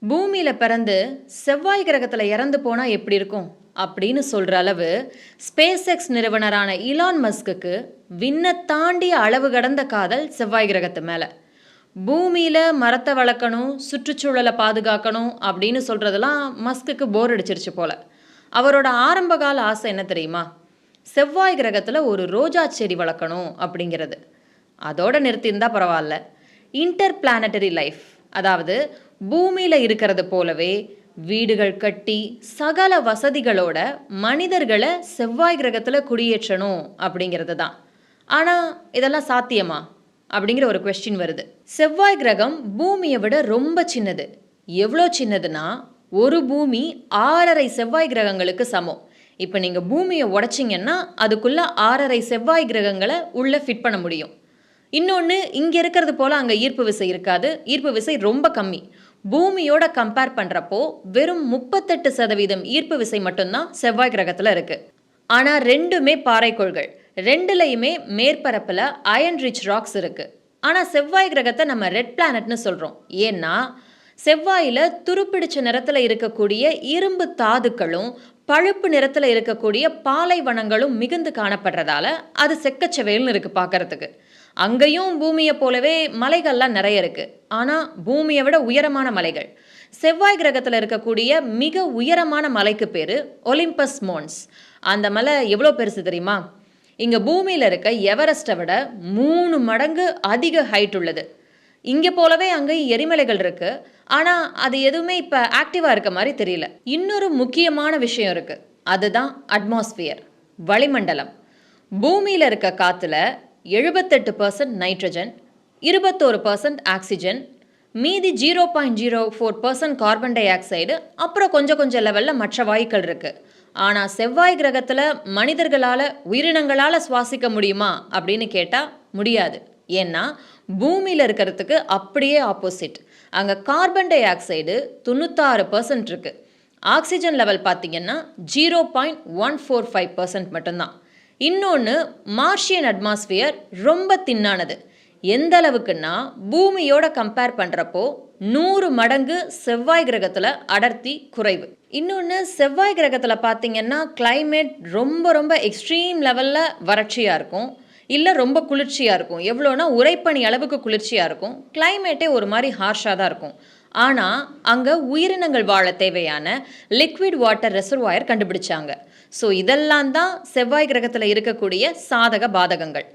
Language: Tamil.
பூமியில பிறந்து செவ்வாய் கிரகத்துல இறந்து போனா எப்படி இருக்கும் அப்படின்னு சொல்ற அளவு ஸ்பேஸ் எக்ஸ் நிறுவனரான இலான் மஸ்குக்கு விண்ண தாண்டிய அளவு கடந்த காதல் செவ்வாய் கிரகத்து மேல. பூமியில மரத்தை வளர்க்கணும், சுற்றுச்சூழலை பாதுகாக்கணும் அப்படின்னு சொல்றதெல்லாம் மஸ்குக்கு போர் அடிச்சிருச்சு போல. அவரோட ஆரம்பகால ஆசை என்ன தெரியுமா? செவ்வாய் கிரகத்துல ஒரு ரோஜா செடி வளர்க்கணும் அப்படிங்கிறது. அதோட நிறுத்தியிருந்தா பரவாயில்ல. இன்டர் பிளானட்டரி லைஃப், அதாவது பூமியில இருக்கிறது போலவே வீடுகள் கட்டி சகல வசதிகளோட மனிதர்களை செவ்வாய் கிரகத்துல குடியேற்றணும் அப்படிங்கிறது தான். ஆனா இதெல்லாம் சாத்தியமா அப்படிங்கிற ஒரு கொஸ்டின் வருது. செவ்வாய் கிரகம் பூமியை விட ரொம்ப சின்னது. எவ்வளோ சின்னதுன்னா ஒரு பூமி 6.5 செவ்வாய் கிரகங்களுக்கு சமம். இப்போ நீங்கள் பூமியை உடைச்சிங்கன்னா அதுக்குள்ள 6.5 செவ்வாய் கிரகங்களை உள்ள ஃபிட் பண்ண முடியும். இன்னொன்று, இங்கே இருக்கிறது போல் அங்கே ஈர்ப்பு விசை இருக்காது. ஈர்ப்பு விசை ரொம்ப கம்மி. பூமியோட கம்பேர் பண்ணுறப்போ வெறும் 38% ஈர்ப்பு விசை மட்டும்தான் செவ்வாய் கிரகத்தில் இருக்குது. ஆனால் ரெண்டுமே பாறைக்கோள்கள். ரெண்டுலையுமே மேற்பரப்பில் அயன் ரிச் ராக்ஸ் இருக்குது. ஆனால் செவ்வாய் கிரகத்தை நம்ம ரெட் பிளானட்னு சொல்கிறோம். ஏன்னா செவ்வாயில் துருப்பிடிச்ச நிறத்தில் இருக்கக்கூடிய இரும்பு தாதுக்களும் பழுப்பு நிறத்தில் இருக்கக்கூடிய பாலைவனங்களும் மிகுந்து காணப்படுறதால அது செக்கச்செவேல்னு இருக்குது பார்க்கறதுக்கு. அங்கேயும் பூமியை போலவே மலைகள்லாம் நிறைய இருக்குது. ஆனால் பூமியை விட உயரமான மலைகள். செவ்வாய் கிரகத்தில் இருக்கக்கூடிய மிக உயரமான மலைக்கு பேர் ஒலிம்பஸ் மோன்ஸ். அந்த மலை எவ்வளோ பெருசு தெரியுமா? இங்கே பூமியில் இருக்க எவரெஸ்ட்டை விட 3 மடங்கு அதிக ஹைட் உள்ளது. இங்கே போலவே அங்கேயும் எரிமலைகள் இருக்குது. ஆனால் அது எதுவுமே இப்போ ஆக்டிவாக இருக்க மாதிரி தெரியல. இன்னொரு முக்கியமான விஷயம் இருக்குது. அதுதான் அட்மாஸ்பியர், வளிமண்டலம். பூமியில் இருக்க காற்றுல 78% நைட்ரஜன், 21% ஆக்சிஜன், மீதி 0.04% கார்பன் டை ஆக்சைடு, அப்புறம் கொஞ்சம் லெவலில் மற்ற வாயுக்கள் இருக்குது. ஆனால் செவ்வாய் கிரகத்தில் மனிதர்களால் உயிரினங்களால் சுவாசிக்க முடியுமா அப்படின்னு கேட்டால் முடியாது. ஏன்னா பூமியில் இருக்கிறதுக்கு அப்படியே ஆப்போசிட். அங்கே கார்பன் டை ஆக்சைடு 96% இருக்குது. ஆக்சிஜன் லெவல் பார்த்திங்கன்னா 0.145% மட்டும்தான். இன்னொன்று, மார்ஷியன் அட்மாஸ்பியர் ரொம்ப தின்னானது. எந்த அளவுக்குன்னா பூமியோட கம்பேர் பண்ணுறப்போ 100 மடங்கு செவ்வாய் கிரகத்தில் அடர்த்தி குறைவு. இன்னொன்று, செவ்வாய் கிரகத்தில் பார்த்திங்கன்னா கிளைமேட் ரொம்ப எக்ஸ்ட்ரீம் லெவலில் வறட்சியாக இருக்கும், இல்லை ரொம்ப குளிர்ச்சியாக இருக்கும். எவ்வளோனா உறைப்பனி அளவுக்கு குளிர்ச்சியாக இருக்கும். கிளைமேட்டே ஒரு மாதிரி ஹார்ஷாக தான் இருக்கும். ஆனால் அங்கே உயிரினங்கள் வாழ தேவையான லிக்விட் வாட்டர் ரெசர்வாயர் கண்டுபிடிச்சாங்க. ஸோ இதெல்லாம் தான் செவ்வாய் கிரகத்தில் இருக்கக்கூடிய சாதக பாதகங்கள்.